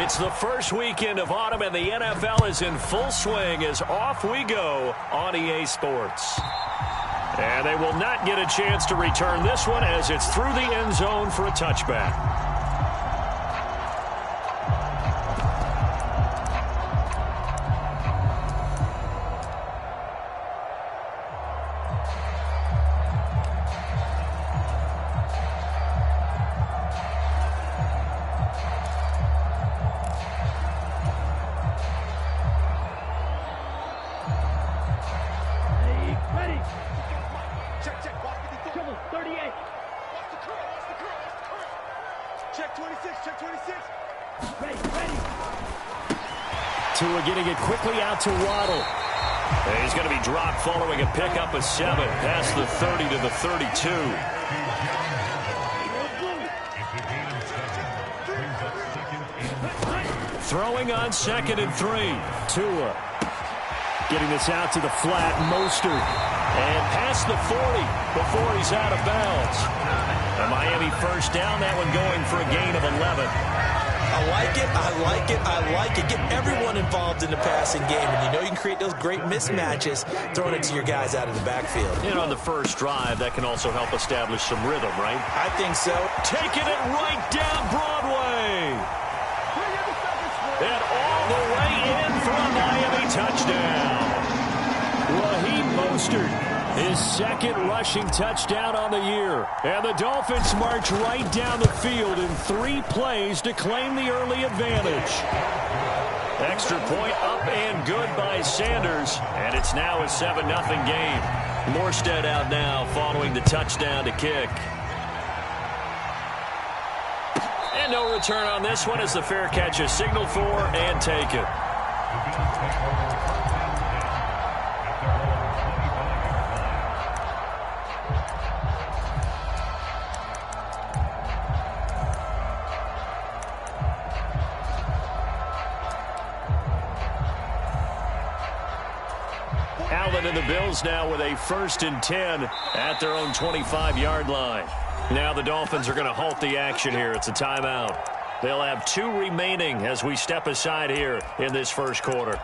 It's the first weekend of autumn, and the NFL is in full swing as off we go on EA Sports. And they will not get a chance to return this one as it's through the end zone for a touchback. Tua getting it quickly out to Waddle. And he's going to be dropped following a pickup of 7 past the 30 to the 32. Throwing on 2nd and 3. Tua getting this out to the flat. Mostert. And past the 40 before he's out of bounds. A Miami first down, that one going for a gain of 11. I like it, I like it, I like it. Get everyone involved in the passing game, and you know you can create those great mismatches throwing it to your guys out of the backfield. And on the first drive, that can also help establish some rhythm, right? I think so. Taking it right down Broadway. And all the way in for a Miami touchdown. Raheem Mostert. His second rushing touchdown on the year. And the Dolphins march right down the field in 3 plays to claim the early advantage. Extra point up and good by Sanders. And it's now a 7-0 game. Morstead out now following the touchdown to kick. And no return on this one as the fair catch is signaled for and taken. Allen and the Bills now with a 1st and 10 at their own 25-yard line. Now the Dolphins are going to halt the action here. It's a timeout. They'll have 2 remaining as we step aside here in this first quarter.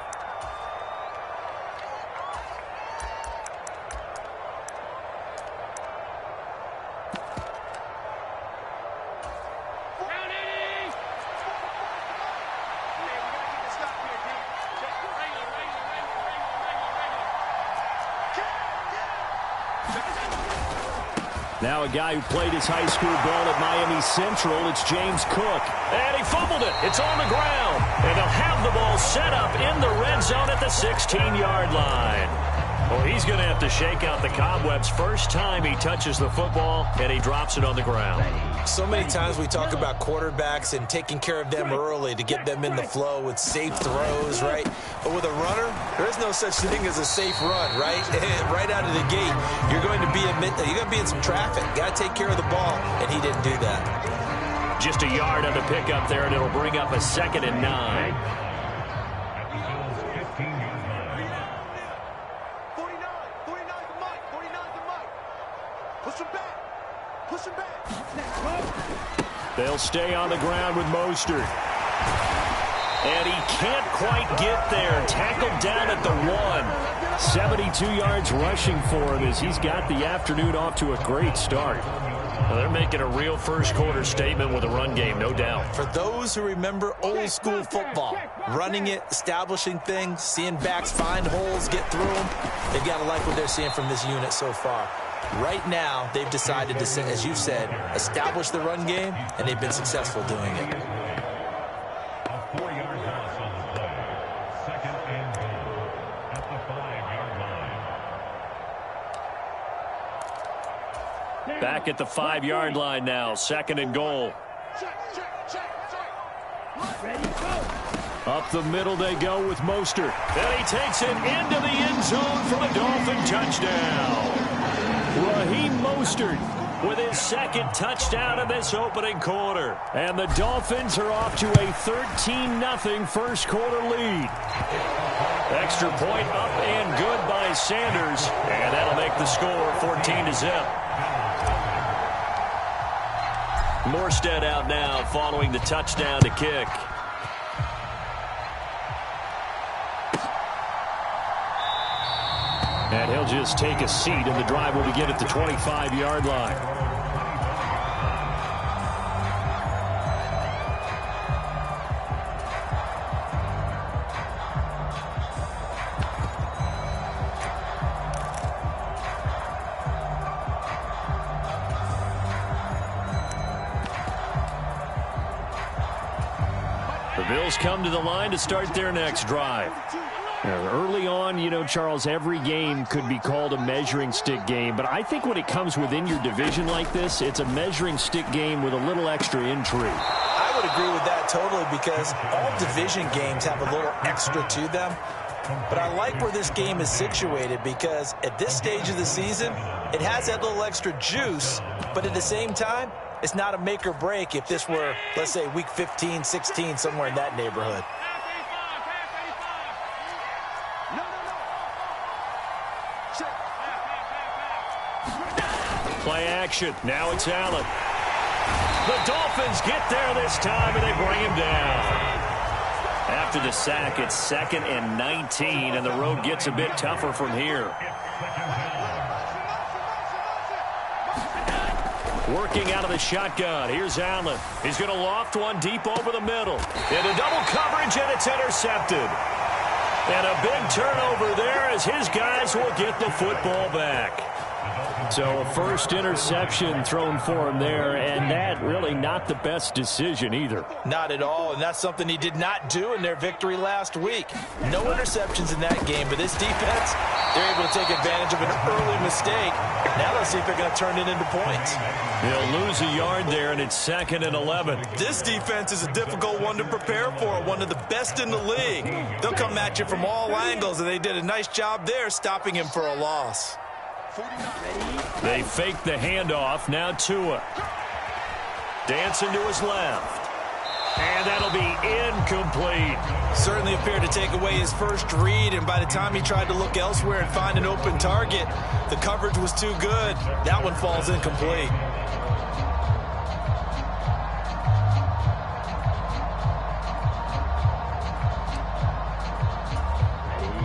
Now a guy who played his high school ball at Miami Central, it's James Cook. And he fumbled it. It's on the ground. And they'll have the ball set up in the red zone at the 16-yard line. Well, he's going to have to shake out the cobwebs first time he touches the football, and he drops it on the ground. So many times we talk about quarterbacks and taking care of them early to get them in the flow with safe throws, right? But with a runner, there is no such thing as a safe run, right? Right out of the gate, you're going to be in some traffic. You got to take care of the ball, and he didn't do that. Just a yard on the pickup there, and it'll bring up a 2nd and 9. They'll stay on the ground with Mostert. And he can't quite get there. Tackled down at the 1. 72 yards rushing for him as he's got the afternoon off to a great start. Well, they're making a real first-quarter statement with a run game, no doubt. For those who remember old-school football, running it, establishing things, seeing backs find holes, get through them, they've got to like what they're seeing from this unit so far. Right now, they've decided to, as you said, establish the run game, and they've been successful doing it. A 4-yard loss on the play. 2nd and goal at the 5-yard line. Back at the 5-yard line now. 2nd and goal. Up the middle they go with Mostert. And he takes it into the end zone for a Dolphin touchdown. Raheem Mostert with his 2nd touchdown in this opening quarter. And the Dolphins are off to a 13-0 first quarter lead. Extra point up and good by Sanders. And that'll make the score 14-0. Morstead out now following the touchdown to kick. And he'll just take a seat, and the drive will begin at the 25-yard line. The Bills come to the line to start their next drive. Early on, you know, Charles, every game could be called a measuring stick game. But I think when it comes within your division like this, it's a measuring stick game with a little extra intrigue. I would agree with that totally, because all division games have a little extra to them. But I like where this game is situated, because at this stage of the season, it has that little extra juice. But at the same time, it's not a make or break if this were, let's say, week 15, 16, somewhere in that neighborhood. Play action. Now it's Allen. The Dolphins get there this time, and they bring him down. After the sack, it's 2nd and 19, and the road gets a bit tougher from here. Working out of the shotgun. Here's Allen. He's going to loft one deep over the middle. Into double coverage, and it's intercepted. And a big turnover there as his guys will get the football back. So a first interception thrown for him there, and that really not the best decision either. Not at all, and that's something he did not do in their victory last week. No interceptions in that game, but this defense, they're able to take advantage of an early mistake. Now let's see if they're going to turn it into points. They'll lose a yard there, and it's 2nd and 11. This defense is a difficult one to prepare for, one of the best in the league. They'll come at you from all angles, and they did a nice job there stopping him for a loss. They fake the handoff. Now Tua. Dancing to his left. And that'll be incomplete. Certainly appeared to take away his first read, and by the time he tried to look elsewhere and find an open target, the coverage was too good. That one falls incomplete.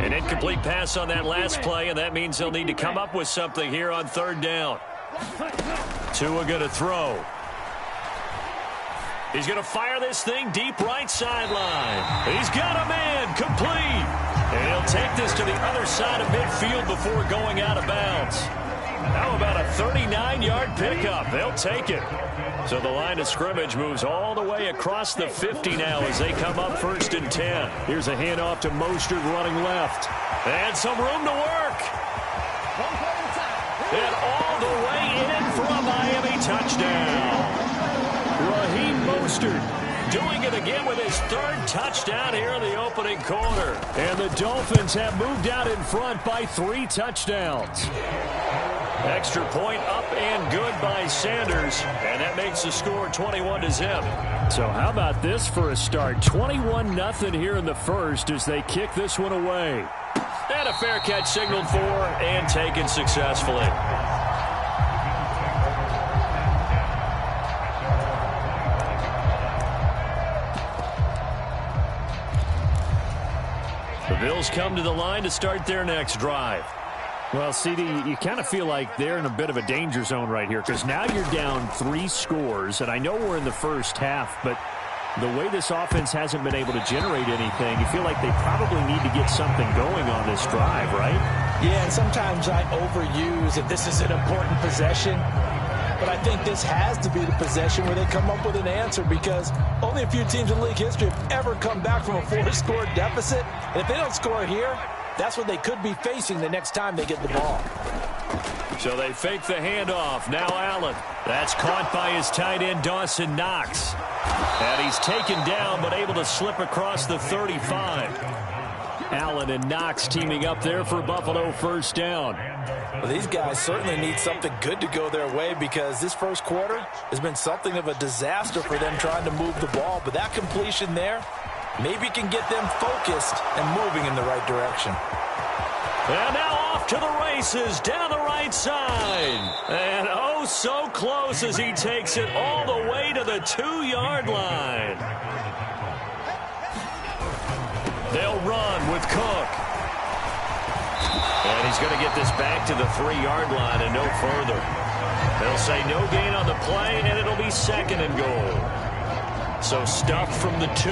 An incomplete pass on that last play, and that means they'll need to come up with something here on 3rd down. Tua going to throw. He's going to fire this thing deep right sideline. He's got a man, complete. And he'll take this to the other side of midfield before going out of bounds. How about a 39-yard pickup? They'll take it. So the line of scrimmage moves all the way across the 50 now as they come up 1st and 10. Here's a handoff to Mostert running left. And some room to work. And all the way in for a Miami touchdown. Raheem Mostert doing it again with his 3rd touchdown here in the opening quarter. And the Dolphins have moved out in front by 3 touchdowns. Extra point up and good by Sanders, and that makes the score 21-0. So how about this for a start? 21-0 here in the first as they kick this one away. And a fair catch signaled for and taken successfully. The Bills come to the line to start their next drive. Well, CD, you kind of feel like they're in a bit of a danger zone right here because now you're down 3 scores, and I know we're in the first half, but the way this offense hasn't been able to generate anything, you feel like they probably need to get something going on this drive, right? Yeah, and sometimes I overuse if this is an important possession, but I think this has to be the possession where they come up with an answer because only a few teams in league history have ever come back from a 4-score deficit, and if they don't score here, that's what they could be facing the next time they get the ball. So they fake the handoff. Now Allen. That's caught by his tight end, Dawson Knox. And he's taken down but able to slip across the 35. Allen and Knox teaming up there for Buffalo 1st down. Well, these guys certainly need something good to go their way because this first quarter has been something of a disaster for them trying to move the ball. But that completion there maybe can get them focused and moving in the right direction. And now off to the races down the right side. And oh, so close as he takes it all the way to the 2-yard line. They'll run with Cook. And And he's going to get this back to the 3-yard line and no further. They'll say no gain on the play, and it'll be 2nd and goal. So stuffed from the 2,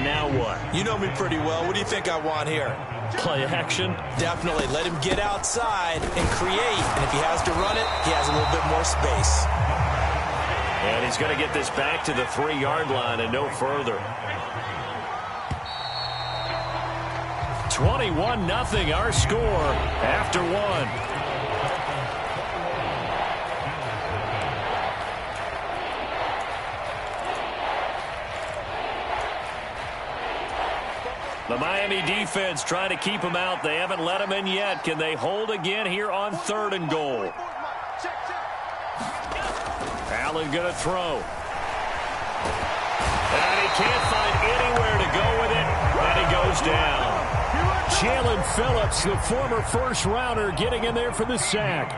now what? You know me pretty well. What do you think I want here? Play action? Definitely. Let him get outside and create. And if he has to run it, he has a little bit more space. And he's going to get this back to the 3-yard line and no further. 21-0 our score after 1. The Miami defense trying to keep him out. They haven't let him in yet. Can they hold again here on 3rd and goal? Allen going to throw. And he can't find anywhere to go with it. And he goes down. Jalen Phillips, the former first-rounder, getting in there for the sack.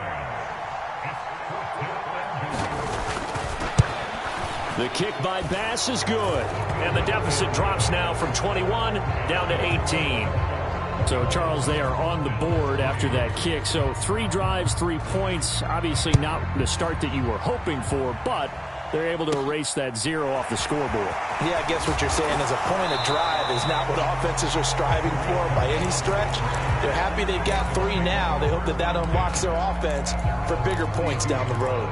The kick by Bass is good. And the deficit drops now from 21 down to 18. So, Charles, they are on the board after that kick. So 3 drives, 3 points. Obviously not the start that you were hoping for, but they're able to erase that 0 off the scoreboard. Yeah, I guess what you're saying is a point of drive is not what offenses are striving for by any stretch. They're happy they've got 3 now. They hope that that unlocks their offense for bigger points down the road.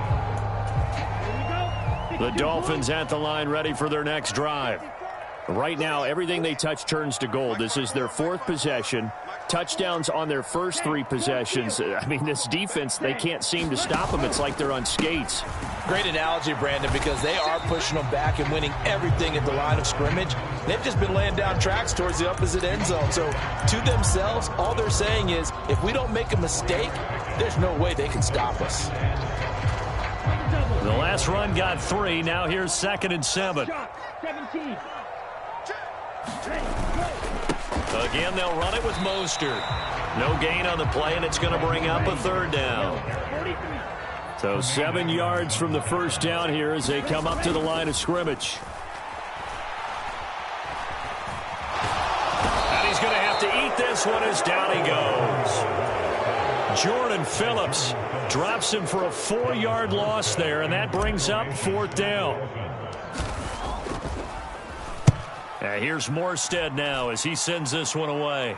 The Dolphins at the line ready for their next drive. Right now, everything they touch turns to gold. This is their 4th possession. Touchdowns on their first 3 possessions. I mean, this defense, they can't seem to stop them. It's like they're on skates. Great analogy, Brandon, because they are pushing them back and winning everything at the line of scrimmage. They've just been laying down tracks towards the opposite end zone. So to themselves, all they're saying is, if we don't make a mistake, there's no way they can stop us. The last run got 3. Now here's 2nd and 7. Again, they'll run it with Mostert. No gain on the play, and it's going to bring up a 3rd down. So 7 yards from the first down here as they come up to the line of scrimmage. And he's going to have to eat this one as down he goes. Jordan Phillips drops him for a 4-yard loss there, and that brings up 4th down. Here's Morstead now as he sends this one away.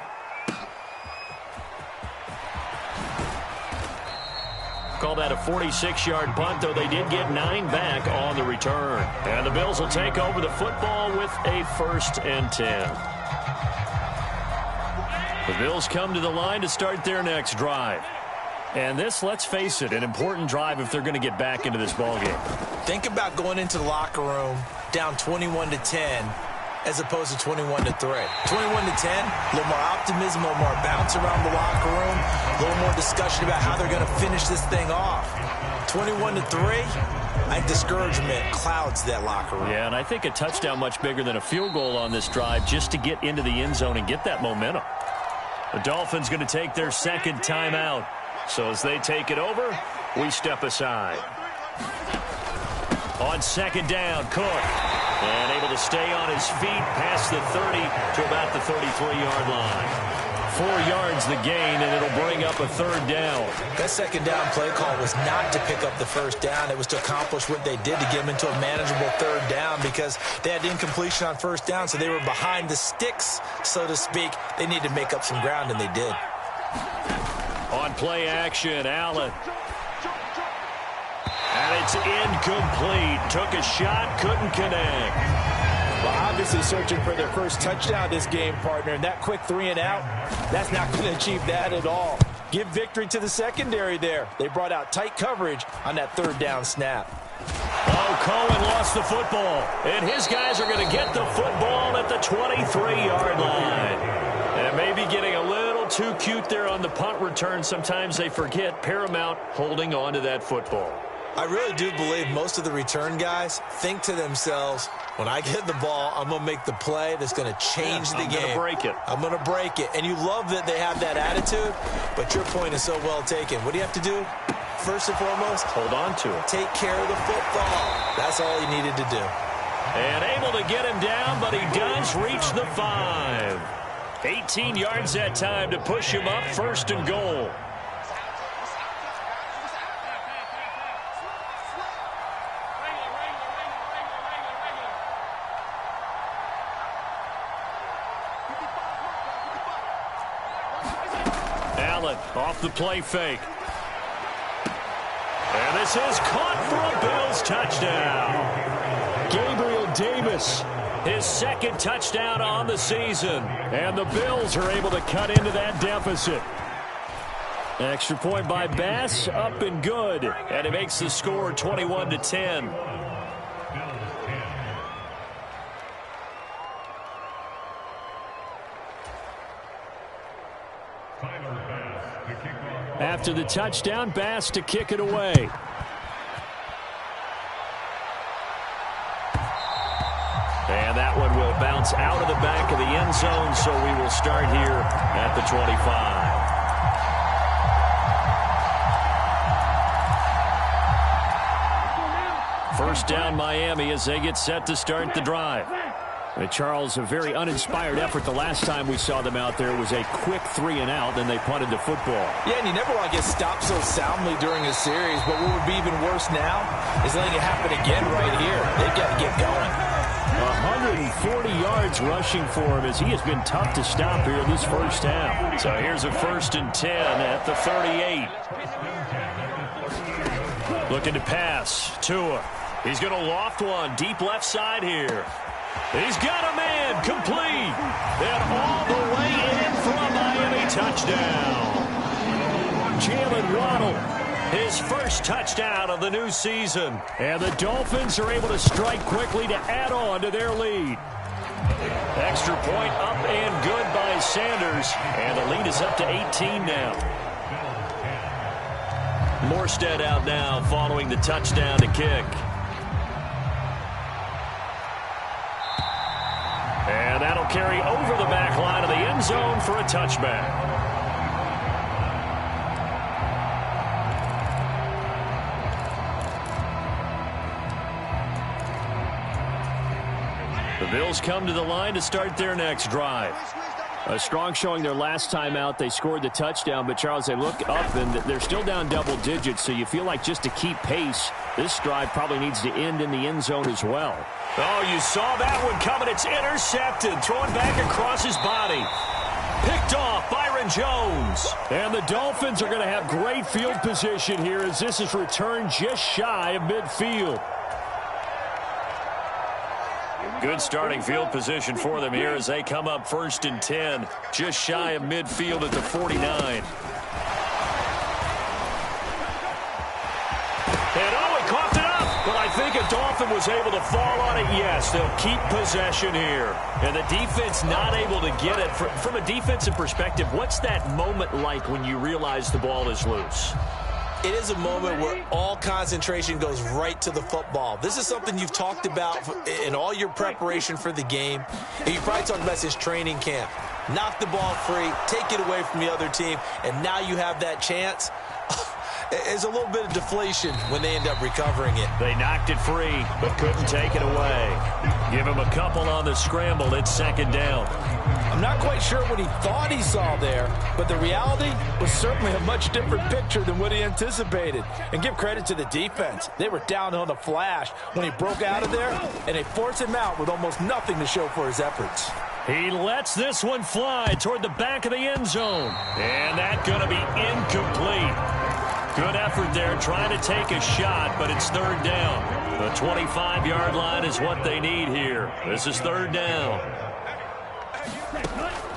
Call that a 46-yard punt, though they did get 9 back on the return. And the Bills will take over the football with a 1st and 10. The Bills come to the line to start their next drive. And this, let's face it, an important drive if they're going to get back into this ballgame. Think about going into the locker room down 21-10 as opposed to 21-3. 21-10, a little more optimism, a little more bounce around the locker room, a little more discussion about how they're going to finish this thing off. 21-3, I think discouragement clouds that locker room. Yeah, and I think a touchdown much bigger than a field goal on this drive just to get into the end zone and get that momentum. The Dolphins going to take their 2nd timeout. So as they take it over, we step aside. On 2nd down, Cook. And able to stay on his feet past the 30 to about the 33-yard line. 4 yards the gain, and it'll bring up a 3rd down. That 2nd down play call was not to pick up the 1st down. It was to accomplish what they did to get them into a manageable 3rd down because they had incompletion on 1st down, so they were behind the sticks, so to speak. They needed to make up some ground, and they did. On play action, Allen. And it's incomplete. Took a shot, couldn't connect. Well, obviously searching for their first touchdown this game, partner. And that quick 3 and out, that's not going to achieve that at all. Give victory to the secondary there. They brought out tight coverage on that 3rd down snap. Oh, Cohen lost the football. And his guys are going to get the football at the 23-yard line. And maybe getting a little too cute there on the punt return. Sometimes they forget paramount holding on to that football. I really do believe most of the return guys think to themselves, when I get the ball, I'm going to make the play that's going to change the game. I'm going to break it. I'm going to break it. And you love that they have that attitude, but your point is so well taken. What do you have to do? First and foremost, hold on to it. Take care of the football. That's all he needed to do. And able to get him down, but he does reach the 5. 18 yards that time to push him up, 1st and goal. Allen off the play fake. And this is caught for a Bills touchdown. Gabriel Davis, his 2nd touchdown on the season. and the Bills are able to cut into that deficit. Extra point by Bass, up and good. And it makes the score 21-10. After the touchdown, Bass to kick it away. And that one will bounce out of the back of the end zone, so we will start here at the 25. First down, Miami, as they get set to start the drive. Charles, a very uninspired effort. The last time we saw them out there was a quick 3-and-out, then they punted the football. Yeah, and you never want to get stopped so soundly during a series, but what would be even worse now is letting it happen again right here. They've got to get going. 140 yards rushing for him, as he has been tough to stop here this first half. So here's a 1st and 10 at the 38. Looking to pass. Tua. He's going to loft one deep left side here. He's got a man complete. And all the way in for a Miami touchdown. Jalen Waddle, his 1st touchdown of the new season. And the Dolphins are able to strike quickly to add on to their lead. Extra point up and good by Sanders. And the lead is up to 18 now. Morstead out now following the touchdown to kick. And that'll carry over the back line of the end zone for a touchback. The Bills come to the line to start their next drive. A strong showing their last time out. They scored the touchdown, but Charles, they look up and they're still down double digits, so you feel like just to keep pace, this drive probably needs to end in the end zone as well. Oh, you saw that one coming. It's intercepted. Thrown back across his body. Picked off Byron Jones. And the Dolphins are going to have great field position here as this is returned just shy of midfield. Good starting field position for them here as they come up 1st and 10, just shy of midfield at the 49. And oh, he coughed it up, but I think a Dolphin was able to fall on it. Yes, they'll keep possession here. And the defense not able to get it. From a defensive perspective, what's that moment like when you realize the ball is loose? It is a moment where all concentration goes right to the football. This is something you've talked about in all your preparation for the game. And you probably talked about since training camp. Knock the ball free, take it away from the other team, and now you have that chance. There's a little bit of deflation when they end up recovering it. They knocked it free, but couldn't take it away. Give him a couple on the scramble. It's 2nd down. I'm not quite sure what he thought he saw there, but the reality was certainly a much different picture than what he anticipated. And give credit to the defense. They were down on the flash when he broke out of there, and they forced him out with almost nothing to show for his efforts. He lets this one fly toward the back of the end zone. And that's going to be incomplete. Good effort there trying to take a shot, but it's 3rd down. The 25-yard line is what they need here. This is 3rd down.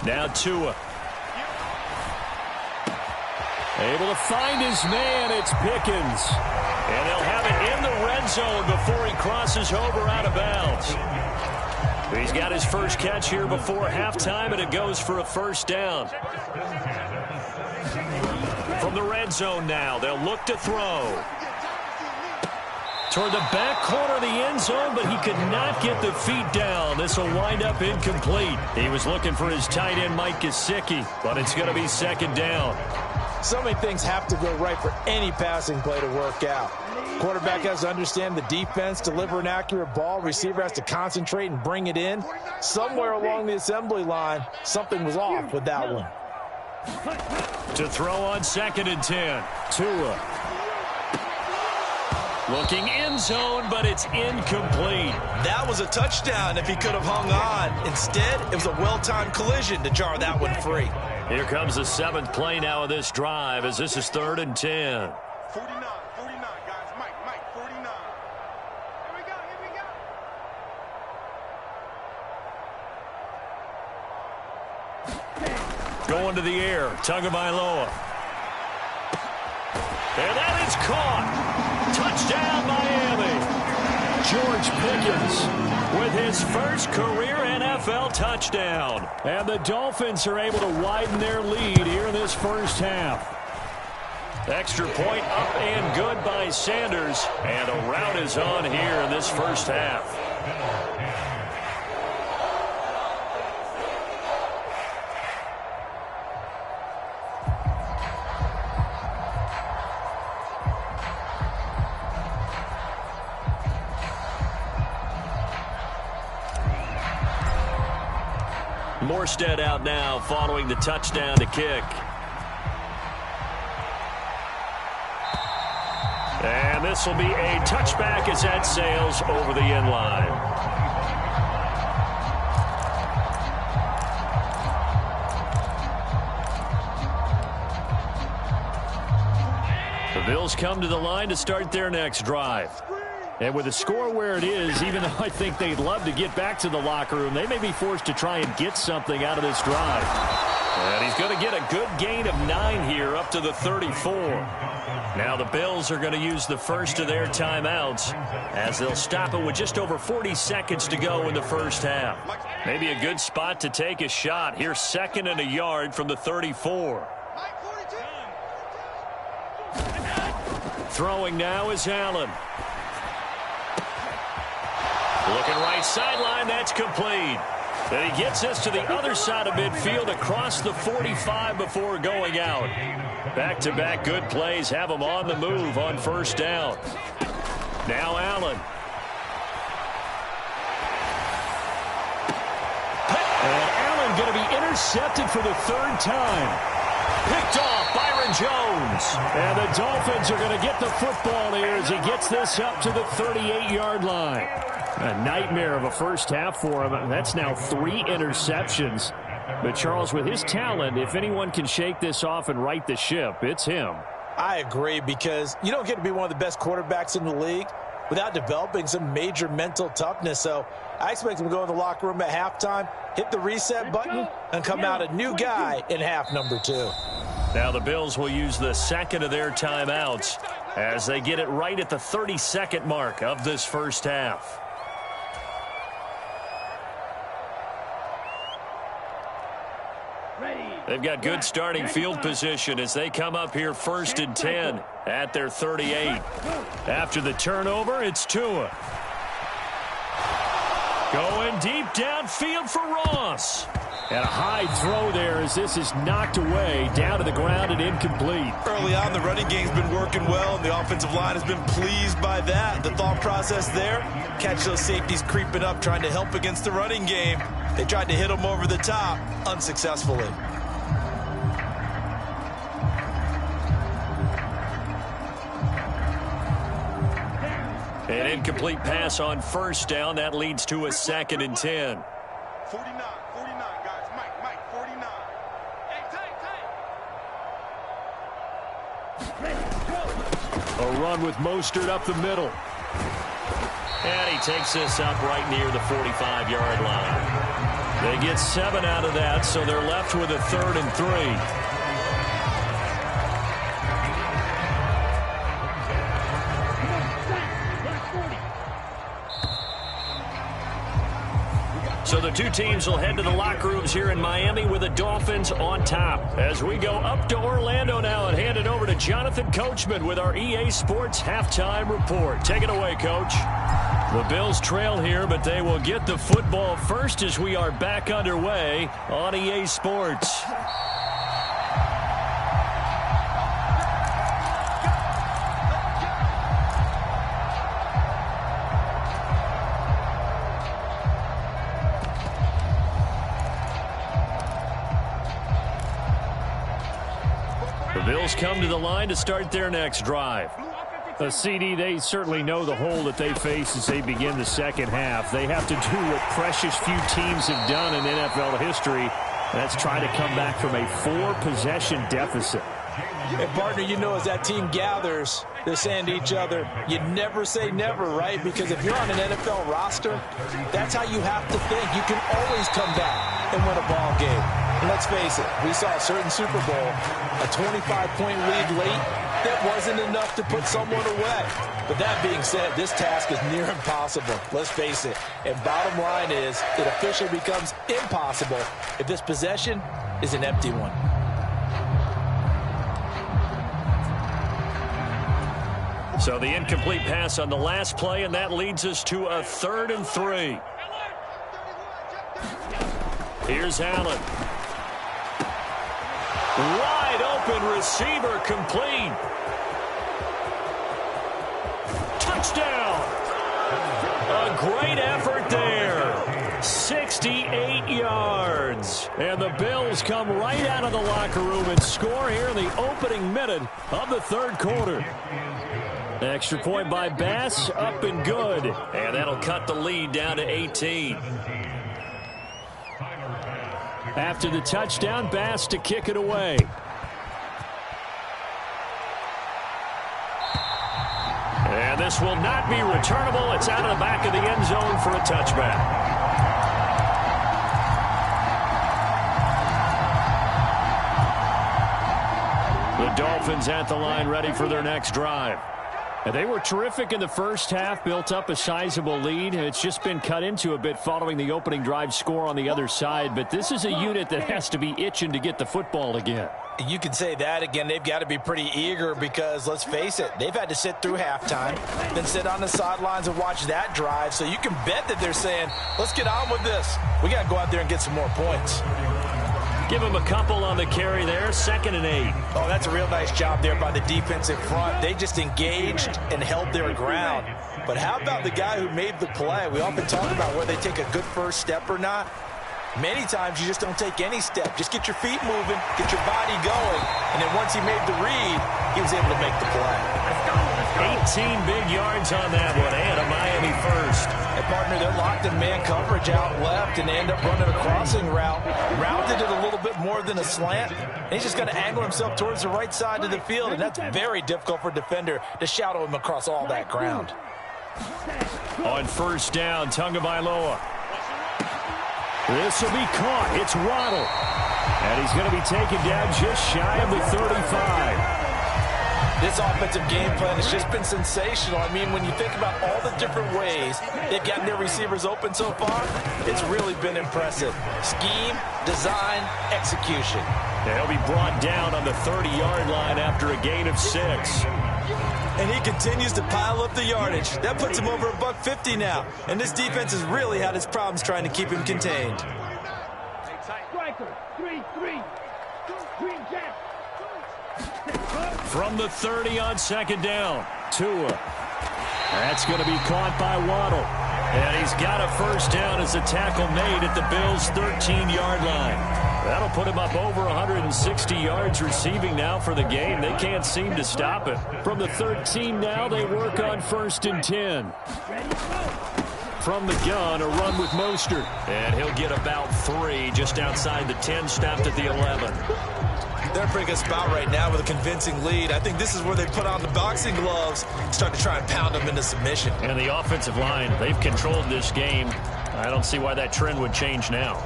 Now Tua. Able to find his man. It's Pickens. And they'll have it in the red zone before he crosses over out of bounds. He's got his first catch here before halftime, and it goes for a 1st down. From the red zone now, they'll look to throw. Toward the back corner of the end zone, but he could not get the feet down. This will wind up incomplete. He was looking for his tight end, Mike Gesicki, but it's going to be 2nd down. So many things have to go right for any passing play to work out. Quarterback has to understand the defense, deliver an accurate ball. Receiver has to concentrate and bring it in. Somewhere along the assembly line, something was off with that one. To throw on 2nd and 10. Tua. Looking end zone, but it's incomplete. That was a touchdown if he could have hung on. Instead, it was a well-timed collision to jar that one free. Here comes the 7th play now of this drive as this is 3rd and 10. 49, guys. Mike, 49. Here we go. Going to the air. Tagovailoa. And that is caught. Touchdown, Miami. George Pickens with his first career NFL touchdown. And the Dolphins are able to widen their lead here in this first half. Extra point up and good by Sanders. And a rout is on here in this first half. Morstead out now following the touchdown to kick. And this will be a touchback as that sails over the end line. The Bills come to the line to start their next drive. And with the score where it is, even though I think they'd love to get back to the locker room, they may be forced to try and get something out of this drive. And he's going to get a good gain of 9 here up to the 34. Now the Bills are going to use the first of their timeouts as they'll stop it with just over 40 seconds to go in the first half. Maybe a good spot to take a shot. Here's 2nd and a yard from the 34. Throwing now is Allen. Looking right sideline, that's complete. And he gets us to the other side of midfield across the 45 before going out. Back-to-back good plays have him on the move on first down. Now Allen. And Allen going to be intercepted for the 3rd time. Picked off Byron Jones. And the Dolphins are going to get the football here as he gets this up to the 38-yard line. A nightmare of a first half for him. That's now 3 interceptions. But Charles, with his talent, if anyone can shake this off and right the ship, it's him. I agree, because you don't get to be one of the best quarterbacks in the league without developing some major mental toughness. So I expect him to go in the locker room at halftime, hit the reset button, and come out a new guy in half number 2. Now the Bills will use the 2nd of their timeouts as they get it right at the 32nd mark of this first half. They've got good starting field position as they come up here 1st and 10 at their 38. After the turnover, it's Tua. Going deep downfield for Ross. And a high throw there as this is knocked away down to the ground and incomplete. Early on, the running game's been working well, and the offensive line has been pleased by that. The thought process there, catch those safeties creeping up, trying to help against the running game. They tried to hit them over the top, unsuccessfully. An incomplete pass on first down. That leads to a 2nd and 10. 49, guys. Mike, 49. A run with Mostert up the middle. And he takes this up right near the 45-yard line. They get 7 out of that, so they're left with a 3rd and 3. So the two teams will head to the locker rooms here in Miami with the Dolphins on top. As we go up to Orlando now and hand it over to Jonathan Coachman with our EA Sports Halftime Report. Take it away, Coach. The Bills trail here, but they will get the football first as we are back underway on EA Sports. Bills come to the line to start their next drive. CD, they certainly know the hole that they face as they begin the second half. They have to do what precious few teams have done in NFL history. That's try to come back from a 4-possession deficit. And, partner, you know, as that team gathers, they're saying to each other, you never say never, right? Because if you're on an NFL roster, that's how you have to think. You can always come back and win a ball game. And let's face it, we saw a certain Super Bowl, a 25-point lead late, that wasn't enough to put someone away. But that being said, this task is near impossible. Let's face it. And bottom line is, it officially becomes impossible if this possession is an empty one. So the incomplete pass on the last play, and that leads us to a 3rd and 3. Here's Allen. Wide open receiver complete. Touchdown. A great effort there. 68 yards. And the Bills come right out of the locker room and score here in the opening minute of the 3rd quarter. Extra point by Bass, up and good. And that'll cut the lead down to 18. After the touchdown, Bass to kick it away. And this will not be returnable. It's out of the back of the end zone for a touchback. The Dolphins at the line ready for their next drive. And they were terrific in the first half, built up a sizable lead. It's just been cut into a bit following the opening drive score on the other side. But this is a unit that has to be itching to get the football again. You can say that again. They've got to be pretty eager because, let's face it, they've had to sit through halftime, then sit on the sidelines and watch that drive. So you can bet that they're saying, let's get on with this. We got to go out there and get some more points. Give him a couple on the carry there, 2nd and 8. Oh, that's a real nice job there by the defensive front. They just engaged and held their ground. But how about the guy who made the play? We often talk about whether they take a good first step or not. Many times you just don't take any step. Just get your feet moving, get your body going. And then once he made the read, he was able to make the play. 18 big yards on that one, and a Miami first. And, partner, they're locked in man coverage out left, and they end up running a crossing route. Rounded it a little bit more than a slant. And he's just going to angle himself towards the right side of the field, and that's very difficult for a defender to shadow him across all that ground. On 1st down, Tagovailoa. This will be caught. It's Waddle. And he's going to be taken down just shy of the 35. This offensive game plan has just been sensational. I mean, when you think about all the different ways they've gotten their receivers open so far, it's really been impressive. Scheme, design, execution. He'll be brought down on the 30-yard line after a gain of 6. And he continues to pile up the yardage. That puts him over $150 now. And this defense has really had its problems trying to keep him contained. From the 30 on 2nd down, Tua. That's going to be caught by Waddle. And he's got a 1st down as a tackle made at the Bills' 13-yard line. That'll put him up over 160 yards receiving now for the game. They can't seem to stop it. From the 13 now, they work on 1st and 10. From the gun, a run with Mostert. And he'll get about 3 just outside the 10, stopped at the 11. They're in a pretty good spot right now with a convincing lead. I think this is where they put on the boxing gloves, start to try and pound them into submission. And the offensive line, they've controlled this game. I don't see why that trend would change now.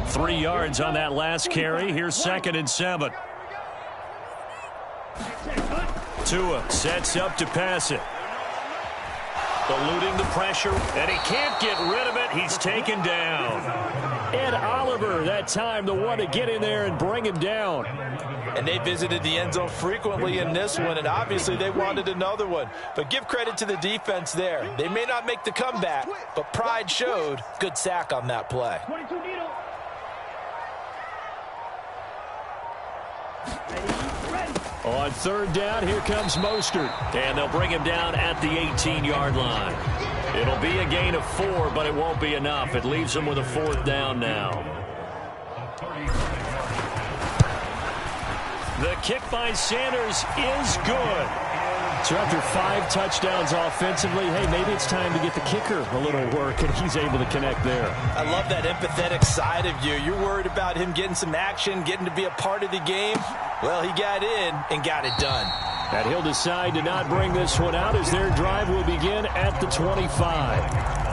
Three yards on that last carry. Here's 2nd and 7. Tua sets up to pass it. Eluding the pressure, and he can't get rid of it. He's taken down. Ed Oliver, that time, the one to get in there and bring him down. And they visited the end zone frequently in this one, and obviously they wanted another one. But give credit to the defense there. They may not make the comeback, but pride showed. Good sack on that play. On third down, here comes Mostert. And they'll bring him down at the 18-yard line. It'll be a gain of 4, but it won't be enough. It leaves him with a 4th down now. The kick by Sanders is good. So after 5 touchdowns offensively, hey, maybe it's time to get the kicker a little work, and he's able to connect there. I love that empathetic side of you. You're worried about him getting some action, getting to be a part of the game. Well, he got in and got it done. And he'll decide to not bring this one out as their drive will begin at the 25.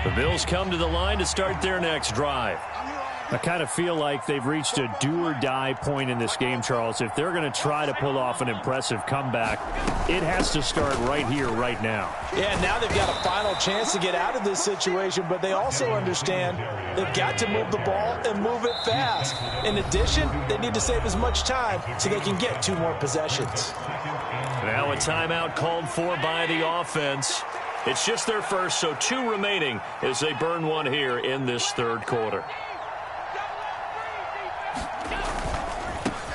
The Bills come to the line to start their next drive. I kind of feel like they've reached a do-or-die point in this game, Charles. If they're going to try to pull off an impressive comeback, it has to start right here, right now. Yeah, now they've got a final chance to get out of this situation, but they also understand they've got to move the ball and move it fast. In addition, they need to save as much time so they can get 2 more possessions. Now a timeout called for by the offense. It's just their first, so 2 remaining as they burn one here in this third quarter.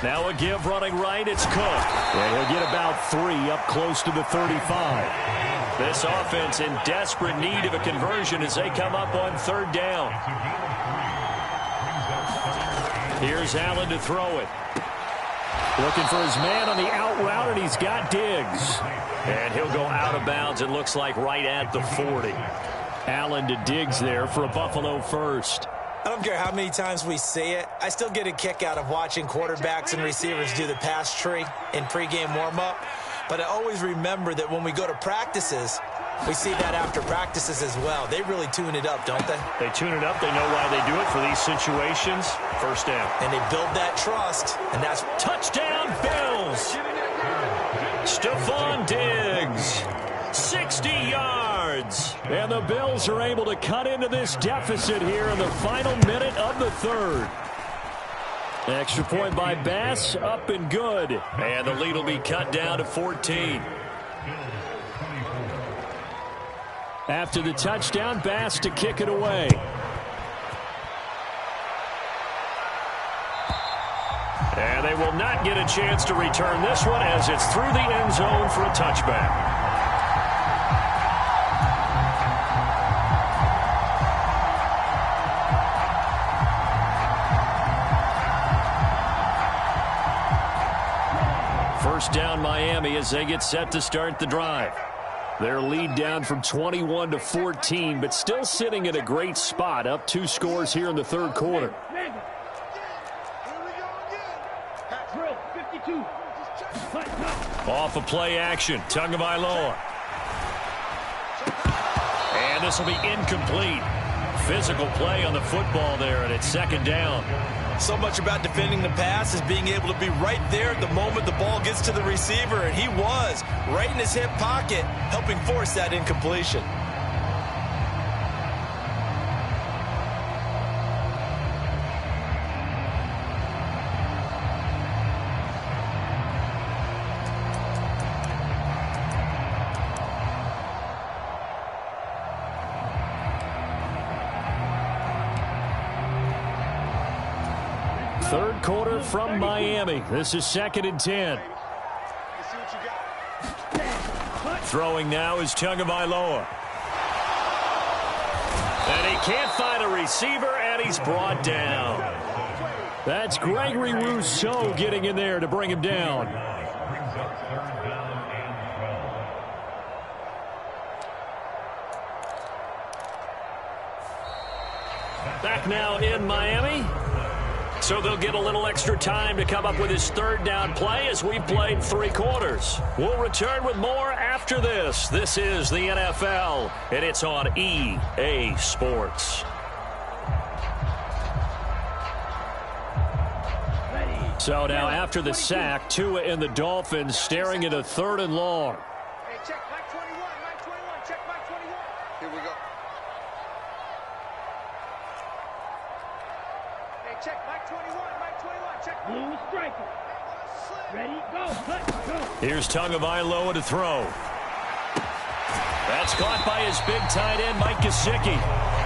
Now a give running right, it's Cook. And he'll get about 3 up close to the 35. This offense in desperate need of a conversion as they come up on third down. Here's Allen to throw it. Looking for his man on the out route, and he's got Diggs. And he'll go out of bounds, it looks like, right at the 40. Allen to Diggs there for a Buffalo first. I don't care how many times we say it, I still get a kick out of watching quarterbacks and receivers do the pass tree in pregame warm-up. But I always remember that when we go to practices, we see that after practices as well. They really tune it up, don't they? They tune it up. They know why they do it for these situations. First down. And they build that trust, and that's touchdown Bills. Stephon Diggs, 60 yards. And the Bills are able to cut into this deficit here in the final minute of the third. Extra point by Bass, up and good. And the lead will be cut down to 14. After the touchdown, Bass to kick it away. And they will not get a chance to return this one as it's through the end zone for a touchback. First down Miami as they get set to start the drive. Their lead down from 21 to 14, but still sitting in a great spot, up 2 scores here in the third quarter. Off a play action, Tagovailoa. And this will be incomplete. Physical play on the football there, and it's second down. so much about defending the pass is being able to be right there at the moment the ball gets to the receiver, and he was right in his hip pocket, helping force that incompletion. Third quarter from Miami. This is 2nd and 10. Throwing now is Tagovailoa. And he can't find a receiver, and he's brought down. That's Gregory Rousseau getting in there to bring him down. Back now in Miami. So they'll get a little extra time to come up with his third down play as we've played 3 quarters. We'll return with more after this. This is the NFL, and it's on EA Sports. So now after the sack, Tua and the Dolphins staring at a 3rd and long. Hey, check Mike 21, Mike 21, check Mike 21. Here we go. Hey, check Mike 21, Mike 21, check. Blue striker. Here's Tagovailoa to throw. That's caught by his big tight end, Mike Gesicki.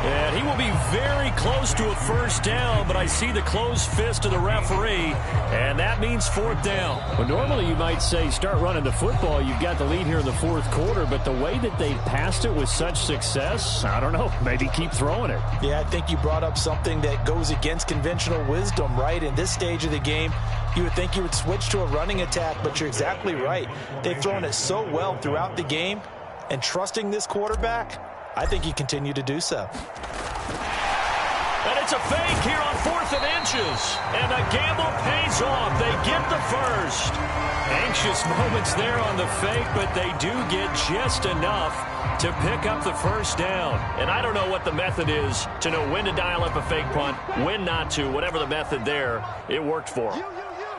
And he will be very close to a first down, but I see the closed fist of the referee, and that means fourth down. Well, normally you might say start running the football. You've got the lead here in the fourth quarter, but the way that they passed it with such success, I don't know, maybe keep throwing it. Yeah, I think you brought up something that goes against conventional wisdom, right? In this stage of the game, you would think you would switch to a running attack, but you're exactly right. They've thrown it so well throughout the game, and trusting this quarterback, I think you continue to do so. And it's a fake here on 4th and inches. And the gamble pays off. They get the first. Anxious moments there on the fake, but they do get just enough to pick up the first down. And I don't know what the method is to know when to dial up a fake punt, when not to. Whatever the method there, it worked for them.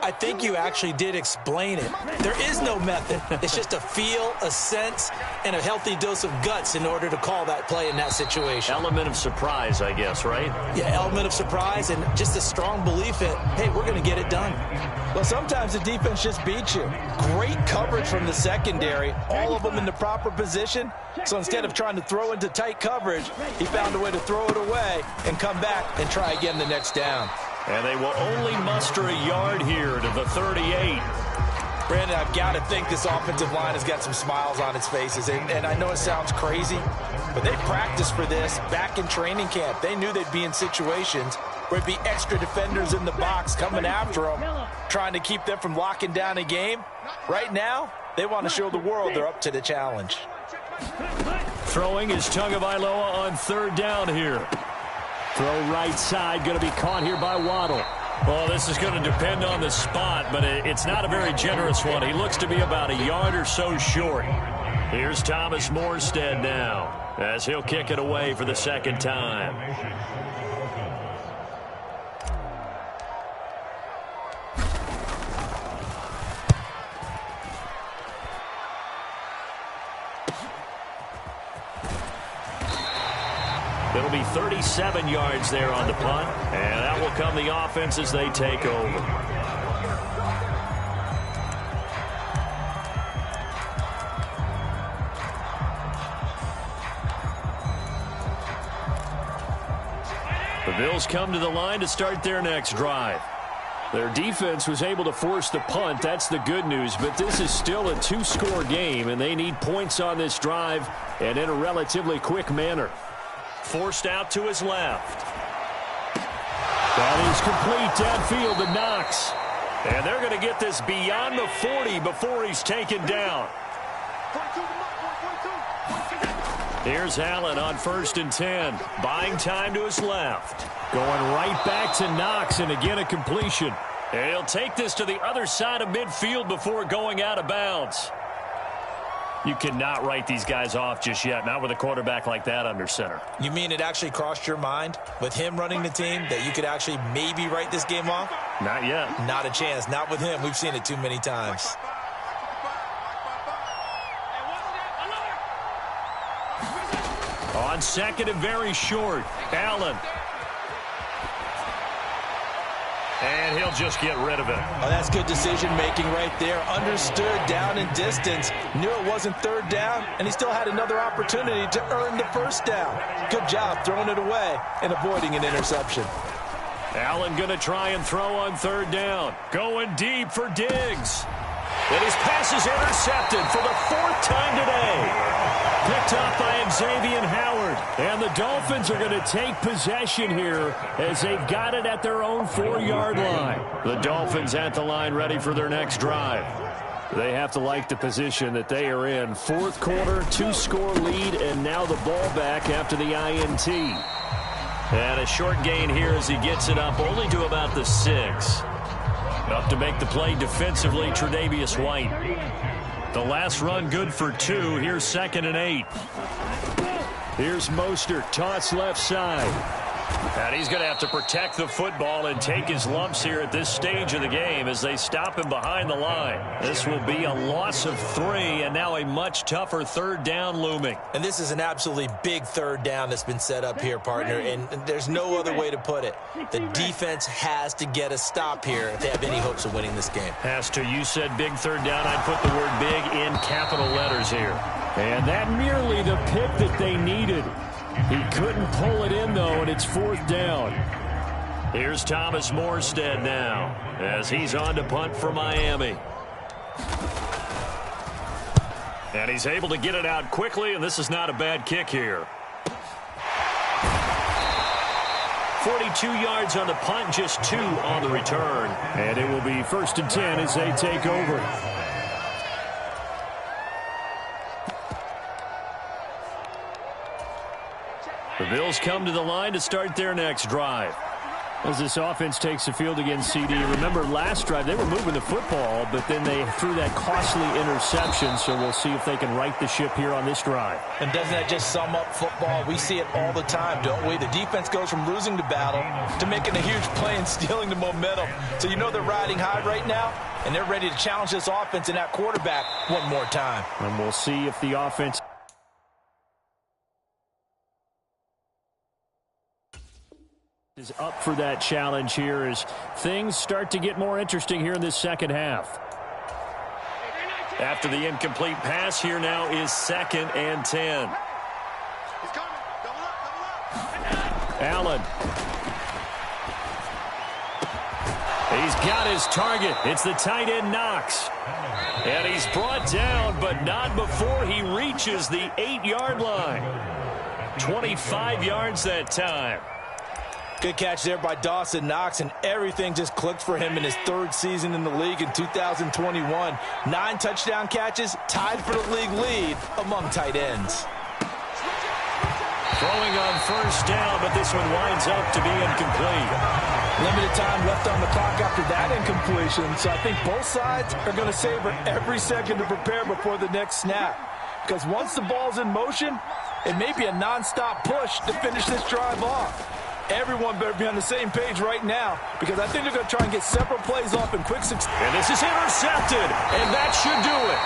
I think you actually did explain it. There is no method. It's just a feel, a sense, and a healthy dose of guts in order to call that play in that situation. Element of surprise, I guess, right? Yeah, element of surprise and just a strong belief in, hey, we're going to get it done. Well, sometimes the defense just beats you. Great coverage from the secondary, all of them in the proper position. So instead of trying to throw into tight coverage, he found a way to throw it away and come back and try again the next down. And they will only muster a yard here to the 38. Brandon, I've got to think this offensive line has got some smiles on its faces. And I know it sounds crazy, but they practiced for this back in training camp. They knew they'd be in situations where it'd be extra defenders in the box coming after them, trying to keep them from locking down a game. Right now, they want to show the world they're up to the challenge. Throwing is Tagovailoa on 3rd down here. Throw right side, going to be caught here by Waddle. Well, this is going to depend on the spot, but it's not a very generous one. He looks to be about a yard or so short. Here's Thomas Morstead now, as he'll kick it away for the second time. It'll be 37 yards there on the punt, and that will come the offense as they take over. The Bills come to the line to start their next drive. Their defense was able to force the punt. That's the good news, but this is still a 2-score game, and they need points on this drive and in a relatively quick manner. Forced out to his left. That is complete downfield to Knox. And they're going to get this beyond the 40 before he's taken down. Here's Allen on 1st and 10. Buying time to his left. Going right back to Knox, and again a completion. And he'll take this to the other side of midfield before going out of bounds. You cannot write these guys off just yet, not with a quarterback like that under center. You mean it actually crossed your mind with him running the team that you could actually maybe write this game off? Not yet. Not a chance. Not with him. We've seen it too many times. On 2nd and very short, Allen. And he'll just get rid of it. Oh, that's good decision-making right there. Understood down and distance. Knew it wasn't 3rd down, and he still had another opportunity to earn the first down. Good job throwing it away and avoiding an interception. Allen going to try and throw on 3rd down. Going deep for Diggs. And his pass is intercepted for the 4th time today. Picked up by Xavier Howard. And the Dolphins are going to take possession here as they've got it at their own 4-yard line. The Dolphins at the line ready for their next drive. They have to like the position that they are in. 4th quarter, 2-score lead, and now the ball back after the INT. And a short gain here as he gets it up only to about the 6. Up to make the play defensively, Tre'Davious White. The last run good for 2. Here's 2nd and 8. Here's Mostert, toss left side. And he's going to have to protect the football and take his lumps here at this stage of the game as they stop him behind the line. This will be a loss of 3, and now a much tougher third down looming. And this is an absolutely big third down that's been set up here, partner, and there's no other way to put it. The defense has to get a stop here if they have any hopes of winning this game. Has to. You said big third down. I'd put the word big in capital letters here. And that merely the pick that they needed. He couldn't pull it in, though, and it's 4th down. Here's Thomas Morstead now as he's on to punt for Miami. And he's able to get it out quickly, and this is not a bad kick here. 42 yards on the punt, just 2 on the return. And it will be 1st and 10 as they take over. The Bills come to the line to start their next drive. As this offense takes the field against CD, remember last drive they were moving the football, but then they threw that costly interception, so we'll see if they can right the ship here on this drive. And doesn't that just sum up football? We see it all the time, don't we? The defense goes from losing the battle to making a huge play and stealing the momentum. So you know they're riding high right now, and they're ready to challenge this offense and that quarterback one more time. And we'll see if the offense is up for that challenge here as things start to get more interesting here in this second half. After the incomplete pass, here now is 2nd and 10. Allen. He's got his target. It's the tight end Knox. And he's brought down, but not before he reaches the 8-yard line. 25 yards that time. Good catch there by Dawson Knox, and everything just clicked for him in his 3rd season in the league in 2021. 9 touchdown catches, tied for the league lead among tight ends. Throwing on 1st down, but this one winds up to be incomplete. Limited time left on the clock after that incompletion, so I think both sides are going to savor every second to prepare before the next snap. Because once the ball's in motion, it may be a nonstop push to finish this drive off. Everyone better be on the same page right now because I think they're going to try and get several plays off in quick succession. And this is intercepted, and that should do it.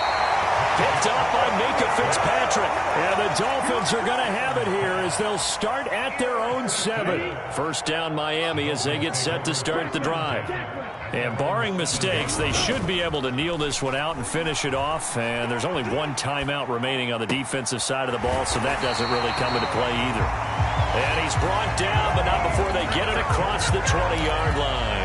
Picked up by Micah Fitzpatrick. And the Dolphins are going to have it here as they'll start at their own 7. 1st down Miami as they get set to start the drive. And barring mistakes, they should be able to kneel this one out and finish it off. And there's only 1 timeout remaining on the defensive side of the ball, so that doesn't really come into play either. And he's brought down, but not before they get it across the 20-yard line.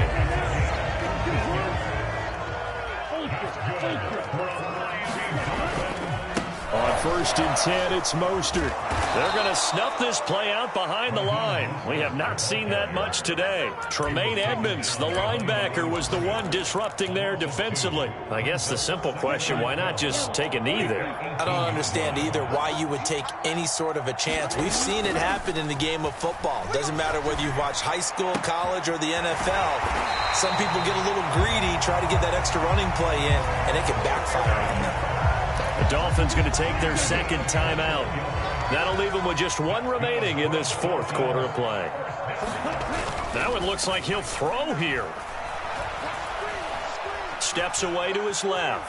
On 1st and 10, it's Mostert. They're going to snuff this play out behind the line. We have not seen that much today. Tremaine Edmonds, the linebacker, was the one disrupting there defensively. I guess the simple question, why not just take a knee there? I don't understand either why you would take any sort of a chance. We've seen it happen in the game of football. Doesn't matter whether you watch high school, college, or the NFL. Some people get a little greedy, try to get that extra running play in, and it can backfire on them. The Dolphins going to take their 2nd timeout. That'll leave them with just 1 remaining in this 4th quarter of play. That one looks like he'll throw here. Steps away to his left.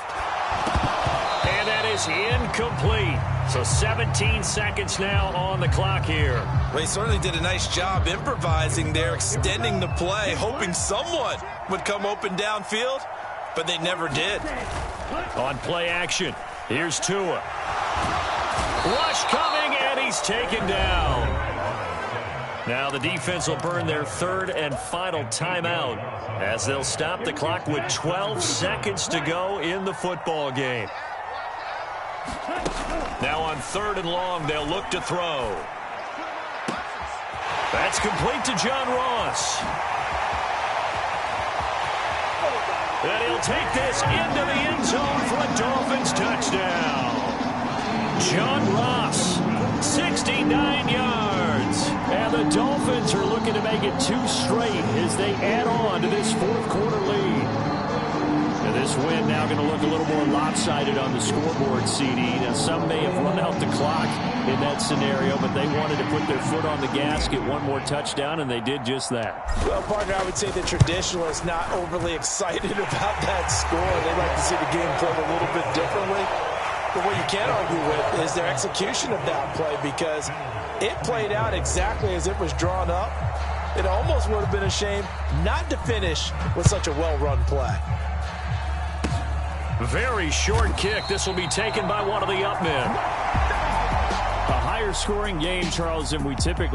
And that is incomplete. So 17 seconds now on the clock here. Well, he certainly did a nice job improvising there, extending the play, hoping someone would come open downfield, but they never did. On play action, here's Tua. Rush coming, and he's taken down. Now the defense will burn their 3rd and final timeout as they'll stop the clock with 12 seconds to go in the football game. Now on 3rd and long, they'll look to throw. That's complete to John Ross. And he'll take this into the end zone for a Dolphins touchdown. John Ross, 69 yards. And the Dolphins are looking to make it 2 straight as they add on to this 4th quarter lead. And this win now going to look a little more lopsided on the scoreboard, CD. Now, some may have run out the clock in that scenario, but they wanted to put their foot on the gas, get one more touchdown, and they did just that. Well, partner, I would say the traditionalists not overly excited about that score. They'd like to see the game played a little bit differently. But what you can't argue with is their execution of that play, because it played out exactly as it was drawn up. It almost would have been a shame not to finish with such a well-run play. Very short kick. This will be taken by one of the up men. A higher scoring game, Charles, than we typically